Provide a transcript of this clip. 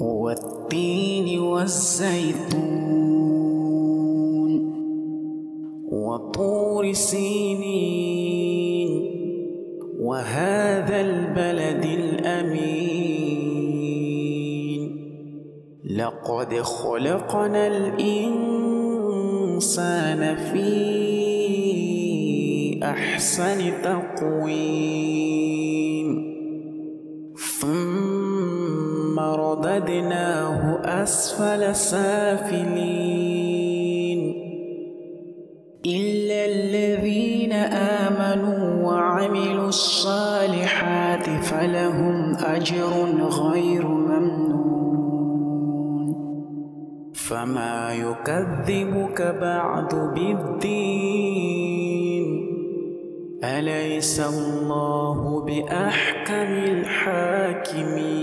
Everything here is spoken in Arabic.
والتين والزيتون وطور سينين وهذا البلد الأمين لقد خلقنا الإنسان في أحسن تقويم ثم رددناه أسفل سافلين إلا الذين آمنوا وعملوا الصالحات فلهم أجر غير ممنون فما يكذبك بعد بالدين أليس الله بأحكم الحاكمين